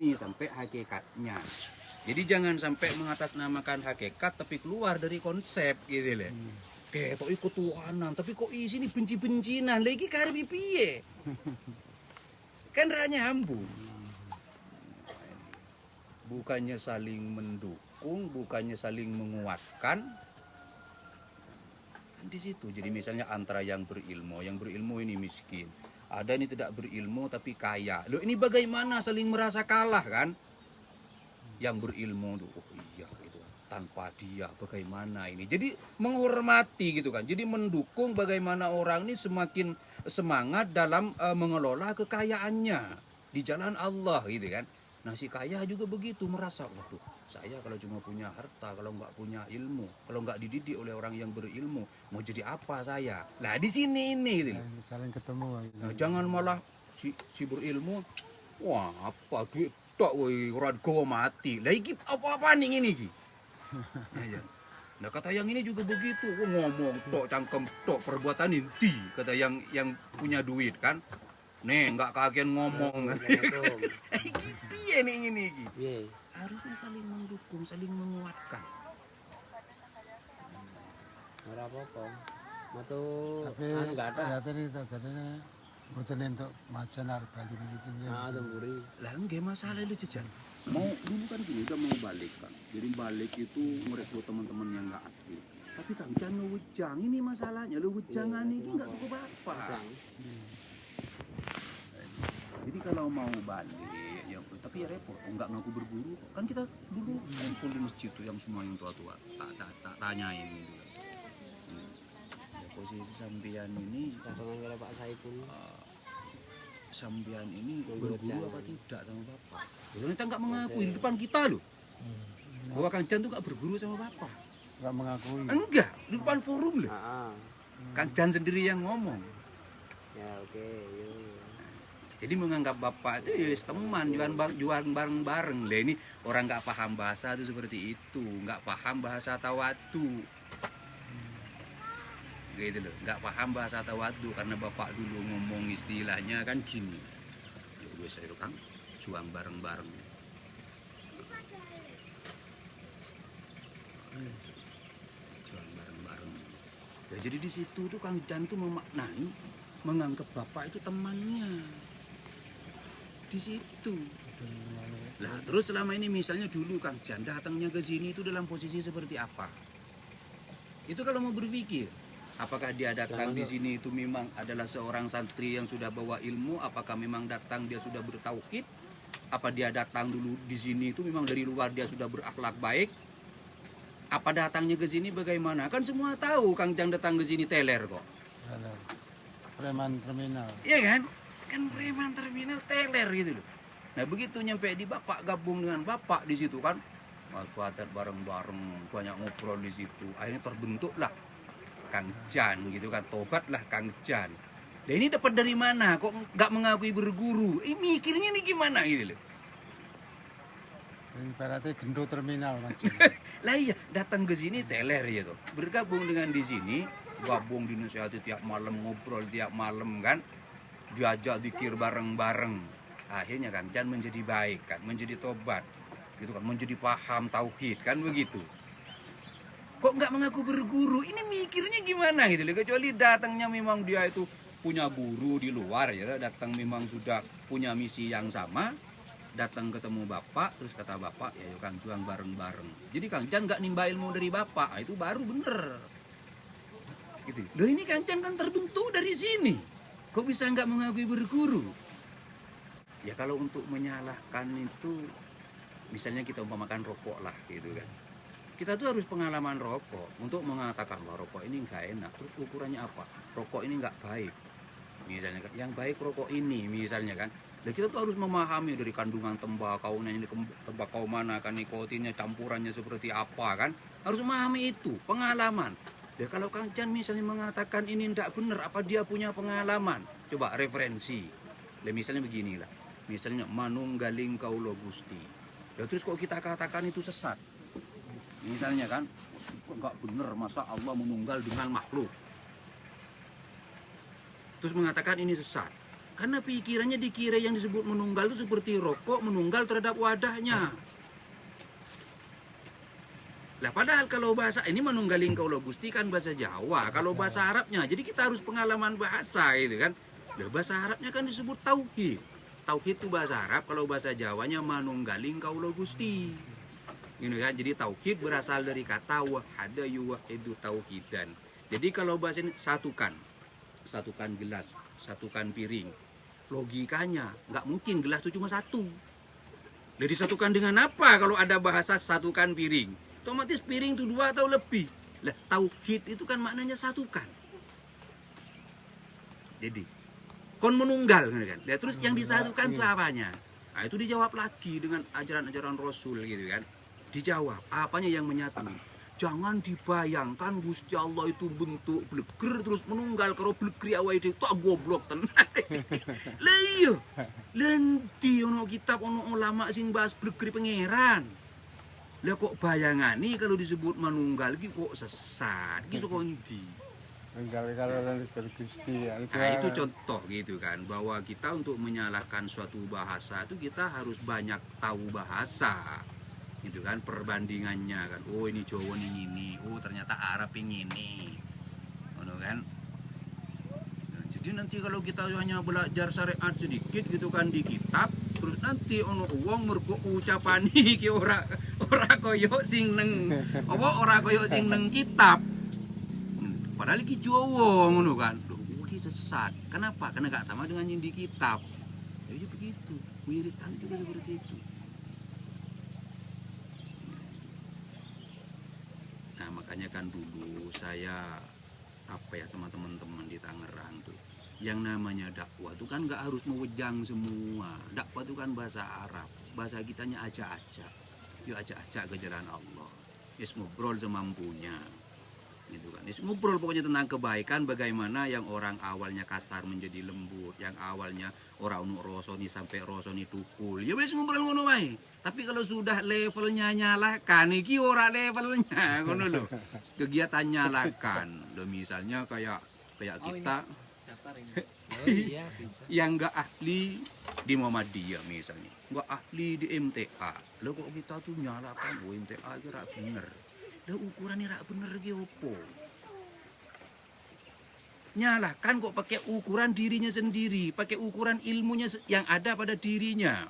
ini sampai hakikatnya. Jadi jangan sampai mengatasnamakan hakikat tapi keluar dari konsep gitu loh. Kayak kok ikut tuanan tapi kok isi ini benci-bencinan lagi karbi piye. Kan ranya hambung. Bukannya saling mendukung, bukannya saling menguatkan. Di situ. Jadi misalnya antara yang berilmu ini miskin. Ada ini tidak berilmu tapi kaya. Loh ini bagaimana saling merasa kalah kan? Yang berilmu tuh, oh iya gitu. Tanpa dia bagaimana ini. Jadi menghormati gitu kan. Jadi mendukung bagaimana orang ini semakin semangat dalam mengelola kekayaannya di jalan Allah gitu kan. Nah si kaya juga begitu merasa, waduh saya kalau cuma punya harta, kalau nggak punya ilmu, kalau nggak dididik oleh orang yang berilmu, mau jadi apa saya? Nah di sini ini gitu. Saling ketemu. Nah, jangan malah si berilmu, wah apa duit tok woi ora gowo mati. Lah iki apa-apa nih ini iki. Nah kata yang ini juga begitu, ngomong tok cangkem tok perbuatan inti kata yang punya duit kan. Nih nggak kagian ngomong. Iki piye nih ini iki? Harusnya saling mendukung, saling menguatkan. Ora apa-apa. Metu Tapi anu enggak ada. ya tadi bukan untuk macan harus balik begitu ya. Ah, temburi. Lah enggak masalah itu jajan. Mau dulu kan gini udah mau balik kan. Jadi balik itu merekrut teman-teman yang nggak aktif. Tapi Kang Jan lu wejang ini masalahnya, lu wejangan ini nggak cukup apa. Jadi kalau mau balik ya tapi ya repot, nggak ngaku berguru. Kan kita dulu kumpul di masjid tuh yang semua yang tua-tua tak tanyain gitu. Ya, posisi sambian ini Katongan karo Pak Saipul. sambian ini berguru apa tidak sama bapak? Kita nggak mengakui di depan kita loh. Bahwa Kang Jan tuh nggak berguru sama bapak. Nggak mengakui. Enggak, di depan forum loh. Heeh. Kang Jan sendiri yang ngomong. Ya oke, yuk. Jadi menganggap bapak itu ya teman, jualan bareng-bareng. Lah ini orang nggak paham bahasa itu seperti itu, nggak paham bahasa tawadu. Gitu loh, nggak paham bahasa tawadu karena bapak dulu ngomong istilahnya kan gini. Ya wes itu Kang, juang bareng-bareng. Juang bareng-bareng. Ya, jadi di situ tuh Kang Jan tuh memaknai menganggap bapak itu temannya. Di situ. Lah terus selama ini misalnya dulu Kang Jan datangnya ke sini itu dalam posisi seperti apa? Itu kalau mau berpikir, apakah dia datang di sini itu memang adalah seorang santri yang sudah bawa ilmu? Apakah memang datang dia sudah bertauhid? Apa dia datang dulu di sini itu memang dari luar dia sudah berakhlak baik? Apa datangnya ke sini bagaimana? Kan semua tahu Kang Jan datang ke sini teler kok. Preman terminal. Iya kan? Kan preman terminal teler gitu loh. Nah begitu nyampe di bapak gabung dengan bapak di situ kan, Mas Fatir bareng-bareng banyak ngobrol di situ. Akhirnya terbentuklah Kang Jan gitu kan, tobatlah Kang Jan. Dan ini dapat dari mana? Kok nggak mengakui berguru? Ini mikirnya nih gimana gitu loh. Ibaratnya gendut terminal macam. Lah iya datang ke sini teler ya tuh. Bergabung dengan di sini, gabung dinasihati tiap malam ngobrol tiap malam kan. Diajak zikir bareng-bareng. Akhirnya kan Jan menjadi baik kan, menjadi tobat. Gitu kan, menjadi paham tauhid kan begitu. Kok nggak mengaku berguru? Ini mikirnya gimana gitu loh. Kecuali datangnya memang dia itu punya guru di luar ya, datang memang sudah punya misi yang sama. Datang ketemu bapak, terus kata bapak, ya yuk Kang juang bareng-bareng. Jadi Kang Jan nggak nimba ilmu dari bapak, itu baru bener. Gitu. Loh ini Kang Jan kan terbentuk dari sini. Kok bisa nggak mengakui berguru? Ya kalau untuk menyalahkan itu, misalnya kita umpamakan rokok lah gitu kan. Kita tuh harus pengalaman rokok untuk mengatakan bahwa rokok ini nggak enak. Terus ukurannya apa? Rokok ini nggak baik. Misalnya kan, yang baik rokok ini misalnya kan. Dan kita tuh harus memahami dari kandungan tembakau, tembakau mana kan, nikotinnya, campurannya seperti apa kan. Harus memahami itu, pengalaman. Ya kalau Kang Jan misalnya mengatakan ini tidak benar, apa dia punya pengalaman? Coba referensi. Ya, misalnya beginilah. Misalnya manunggaling kaulo Gusti. Ya, terus kok kita katakan itu sesat? Misalnya kan, kok nggak benar masa Allah menunggal dengan makhluk. Terus mengatakan ini sesat. Karena pikirannya dikira yang disebut menunggal itu seperti rokok menunggal terhadap wadahnya. Lah padahal kalau bahasa ini menunggalin kaulo Gusti kan bahasa Jawa, kalau bahasa Arabnya, jadi kita harus pengalaman bahasa gitu kan. Lah bahasa Arabnya kan disebut tauhid. Tauhid itu bahasa Arab, kalau bahasa Jawanya manunggalin kaulo Gusti. Gitu kan. Jadi tauhid berasal dari kata wahada yuwahidu tauhidan. Jadi kalau bahasa ini satukan. Satukan gelas, satukan piring. Logikanya nggak mungkin gelas itu cuma satu. Jadi satukan dengan apa kalau ada bahasa satukan piring? Otomatis piring itu 2 atau lebih. Lah tauhid itu kan maknanya satukan. Jadi kon menunggal kan. Lah terus yang disatukan itu apanya? Nah, itu dijawab lagi dengan ajaran-ajaran Rasul gitu kan. Dijawab apanya yang menyatu. Jangan dibayangkan Gusti Allah itu bentuk bleger terus menunggal karo blegri awake dhewe tak goblok tenan. Lah iya. Lendi ono kitab ono ulama sing bahas blegri pangeran. Lah kok bayangane kalau disebut manunggal iki kok sesat. Iki saka endi? Kalau Gusti ya. Nah, itu contoh gitu kan bahwa kita untuk menyalahkan suatu bahasa itu kita harus banyak tahu bahasa. Gitu kan perbandingannya kan. Oh ini Jawa ini. Oh ternyata Arab ini. Ngono kan? Nah, jadi nanti kalau kita hanya belajar syariat sedikit gitu kan di kitab, terus nanti ono wong mergo ucapan iki ora koyo sing neng ora koyo sing neng kitab. Padahal iki Jawa ngono kan. Loh, iki sesat. Kenapa? Karena gak sama dengan yang di kitab. Jadi begitu. Wiritan juga seperti itu. Nah, makanya kan dulu saya sama teman-teman di Tangerang tuh. Yang namanya dakwah itu kan gak harus mewejang semua. Dakwah itu kan bahasa Arab. Bahasa kitanya aja-aja. Yuk aja-aja ke jalan Allah. Yes, ngobrol semampunya. Gitu kan. Yes, ngobrol pokoknya tentang kebaikan, bagaimana yang orang awalnya kasar menjadi lembut, yang awalnya orang rosoni sampai rosoni tukul. Ya wis ngobrol ngono wae. Tapi kalau sudah levelnya nyalakan, iki ora levelnya ngono lho. Kegiatan nyalakan. Loh misalnya kayak kita Oh iya bisa. yang nggak ahli di Muhammadiyah misalnya, nggak ahli di MTA. Lo kok kita tuh nyalakan, oh MTA itu rak bener. Lo ukurannya rak bener ki opo? Nyalakan kok pakai ukuran dirinya sendiri, pakai ukuran ilmunya yang ada pada dirinya.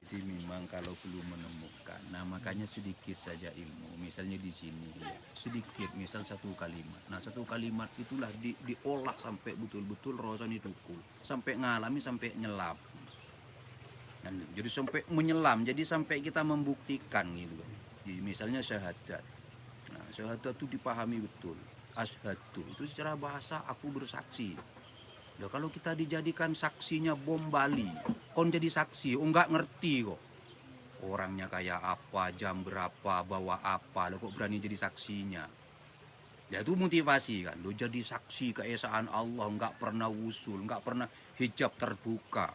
Jadi memang kalau belum menemukan, nah makanya sedikit saja ilmu. Misalnya di sini, sedikit, misal satu kalimat. Nah satu kalimat itulah diolah sampai betul-betul rosan ditukul. Sampai ngalami, sampai nyelam. Dan jadi sampai menyelam, jadi sampai kita membuktikan gitu. Jadi, misalnya syahadat. Nah syahadat itu dipahami betul. Asyhadu itu secara bahasa aku bersaksi. Nah, kalau kita dijadikan saksinya bom Bali, kon jadi saksi, enggak ngerti kok. Orangnya kayak apa, jam berapa, bawa apa, lo kok berani jadi saksinya. Ya itu motivasi kan, lo jadi saksi keesaan Allah, enggak pernah usul, enggak pernah hijab terbuka.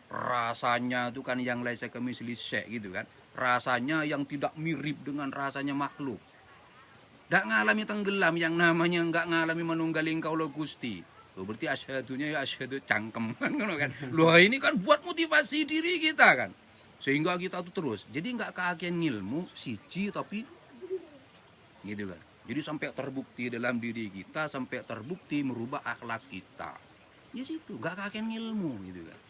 Rasanya itu kan yang laisa kamisli syai' gitu kan. Rasanya yang tidak mirip dengan rasanya makhluk. Enggak ngalami tenggelam, yang namanya enggak ngalami menunggaling kaulo Gusti. Loh, berarti asyadunya ya asyadu cangkem kan, kan? Loh ini kan buat motivasi diri kita kan, sehingga kita tuh terus. Jadi nggak keakian ilmu siji tapi gitu kan. Jadi sampai terbukti dalam diri kita, sampai terbukti merubah akhlak kita. Ya situ nggak keakian ilmu gitu kan.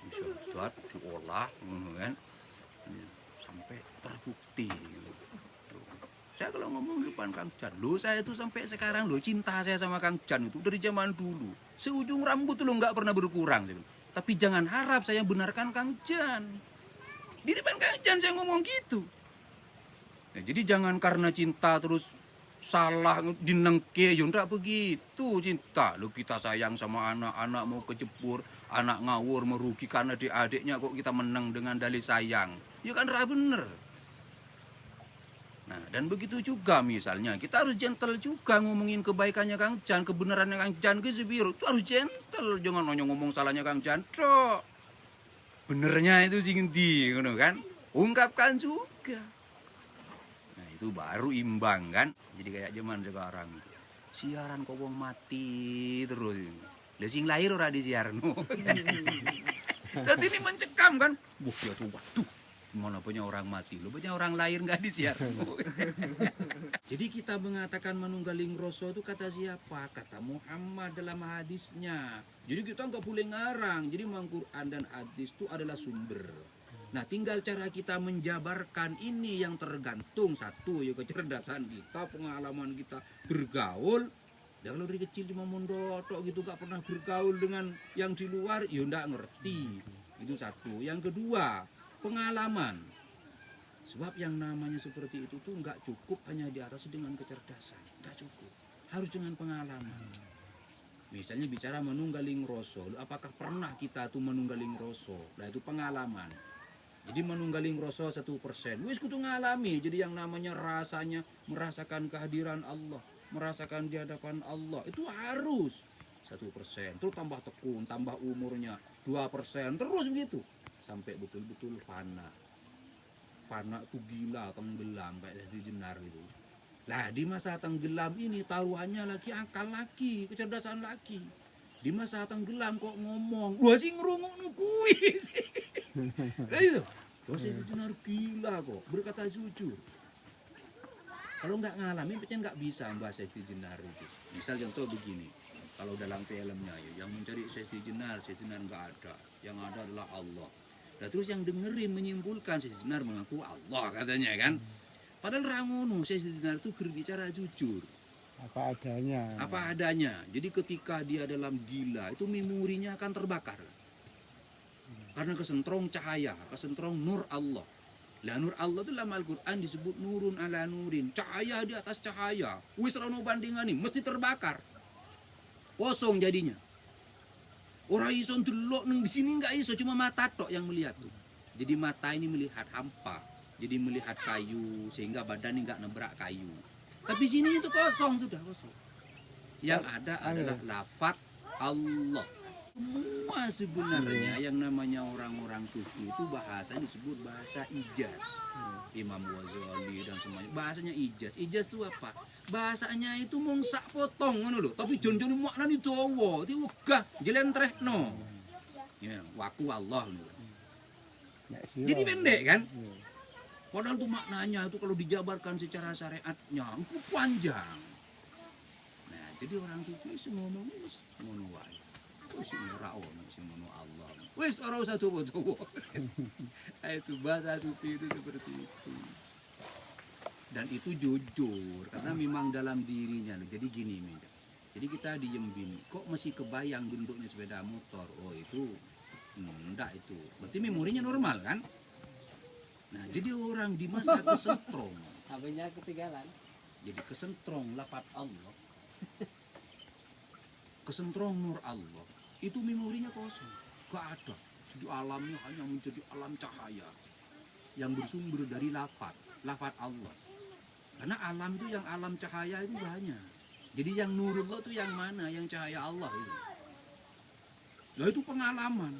Disodot, diolah, kan? Sampai terbukti. Gitu. Saya kalau ngomong depan Kang Jan, loh saya itu sampai sekarang loh cinta saya sama Kang Jan itu dari zaman dulu. Seujung rambut loh nggak pernah berkurang. Tapi jangan harap saya benarkan Kang Jan. Di depan Kang Jan saya ngomong gitu. Nah, jadi jangan karena cinta terus salah dinengke, ya enggak begitu cinta. Loh kita sayang sama anak-anak mau kejebur, anak ngawur merugikan adik-adiknya kok kita menang dengan dalih sayang. Ya kan enggak bener. Nah, dan begitu juga misalnya, kita harus gentle juga ngomongin kebaikannya Kang Jan, kebenarannya Kang Jan ke Sebiru. Itu harus gentle, jangan hanya ngomong salahnya Kang Jan. Cok. Benernya itu sing endi ngono kan? Ungkapkan juga. Nah, itu baru imbang kan? Jadi kayak zaman sekarang. Siaran kok wong mati terus. Lesing lahir ora disiarno. Jadi ini mencekam kan. Wah, ya tuh waduh. Mana punya orang mati, lu punya orang lahir nggak disiarno. Jadi kita mengatakan manunggaling rasa itu kata siapa? Kata Muhammad dalam hadisnya. Jadi kita nggak boleh ngarang. Jadi Al-Quran dan hadis itu adalah sumber. Nah, tinggal cara kita menjabarkan ini yang tergantung satu ya kecerdasan kita, pengalaman kita bergaul. Ya kalau dari kecil cuma mondotok gitu gak pernah bergaul dengan yang di luar, ya nggak ngerti. Itu satu. Yang kedua, pengalaman. Sebab yang namanya seperti itu tuh nggak cukup hanya di atas dengan kecerdasan, nggak cukup. Harus dengan pengalaman. Misalnya bicara manunggaling rasa, apakah pernah kita tuh manunggaling rasa? Nah itu pengalaman. Jadi manunggaling rasa 1%. Wis kudu ngalami. Jadi yang namanya rasanya merasakan kehadiran Allah, merasakan di hadapan Allah itu harus 1%. Terus tambah tekun, tambah umurnya 2%, terus begitu sampai betul-betul fana. Fana tuh gila, tenggelam kayak Sesti Jenar gitu. Lah di masa tenggelam ini taruhannya lagi akal lagi, kecerdasan lagi. Di masa tenggelam kok ngomong, wah sih ngerungokno kuwi sih. Lah itu, Sesti Jenar gila kok, berkata jujur. Kalau nggak ngalamin, pancen nggak bisa membahas Sesti Jenar itu. Misal contoh begini, kalau dalam filmnya ya, yang mencari Sesti Jenar nggak ada. Yang ada adalah Allah. Nah terus yang dengerin menyimpulkan Sesti Jenar mengaku Allah katanya kan. Padahal rangono Sesti Jenar itu berbicara jujur. Apa adanya. Apa adanya. Jadi ketika dia dalam gila itu memorinya akan terbakar. Karena kesentrong cahaya, kesentrong nur Allah. Lah nur Allah itu dalam Al-Quran disebut nurun ala nurin. Cahaya di atas cahaya. Wis rono bandingan ini mesti terbakar. Kosong jadinya. Orang iso ndelok nang di sini nggak iso, cuma mata tok yang melihat tuh. Jadi mata ini melihat hampa, jadi melihat kayu sehingga badan ini nggak nebrak kayu. Tapi sini itu kosong, sudah kosong. Yang ada adalah lafaz Allah. Semua sebenarnya yang namanya orang-orang sufi itu bahasa disebut bahasa ijaz. Imam Ghazali dan semuanya bahasanya ijaz. Ijaz itu apa? Bahasanya itu mung sak potong ngono lho, tapi jon-jon maknane dawa, iki wegah jelentrehno. Ya, waku Allah lho. Jadi pendek kan? Padahal itu maknanya itu kalau dijabarkan secara syariatnya itu panjang. Nah, jadi orang sufi semua ngomong ngono wae. Wis ora ono sing ngono Allah. Wis ora usah tuwa-tuwa. Itu bahasa sufi itu seperti itu. Dan itu jujur karena memang dalam dirinya. Jadi gini, jadi kita diem kok masih kebayang bentuknya sepeda motor. Oh itu enggak itu. Berarti memorinya normal kan? Nah, jadi orang di masa kesentrong. HP-nya ketinggalan. Jadi kesentrong lafaz Allah. Kesentrong nur Allah. Itu memorinya kosong, gak ada. Jadi alamnya hanya menjadi alam cahaya yang bersumber dari lafaz Allah. Karena alam itu yang alam cahaya itu banyak. Jadi yang nurullah itu yang mana? Yang cahaya Allah itu. Nah itu pengalaman.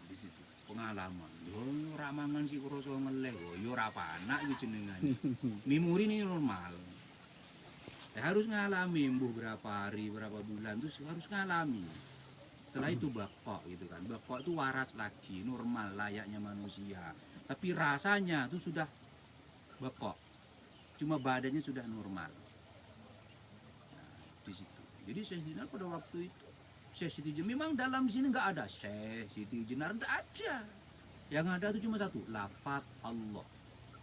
Di situ pengalaman. Yo ora mangan sik rasa ngeleh kok. Yo ora panak iki jenengane. Memori ini normal. Harus ngalami berapa hari, berapa bulan itu harus ngalami. Setelah itu bakok gitu kan. Bakok itu waras lagi, normal layaknya manusia. Tapi rasanya itu sudah bakok. Cuma badannya sudah normal. Nah, di situ. Jadi Syekh Jenar pada waktu itu Syekh Siti Jenar memang dalam sini nggak ada Syekh Siti Jenar, nggak ada. Yang ada itu cuma satu, lafaz Allah.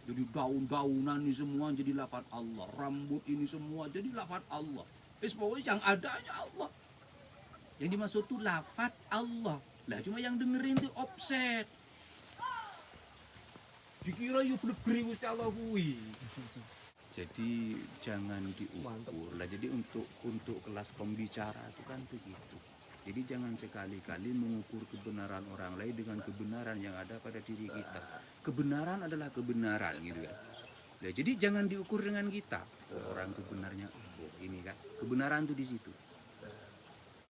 Jadi daun-daunan ini semua jadi lafaz Allah. Rambut ini semua jadi lafaz Allah. Pokoknya yang ada hanya Allah. Yang dimaksud itu lafaz Allah. Lah cuma yang dengerin itu offset. Dikira yuk negeri Gusti Allah kuwi. Jadi jangan diukur. Lah jadi untuk kelas pembicara itu kan begitu. Jadi jangan sekali-kali mengukur kebenaran orang lain dengan kebenaran yang ada pada diri kita. Kebenaran adalah kebenaran gitu kan. Nah, jadi jangan diukur dengan kita. Oh, orang itu benarnya ini kan. Kebenaran itu di situ.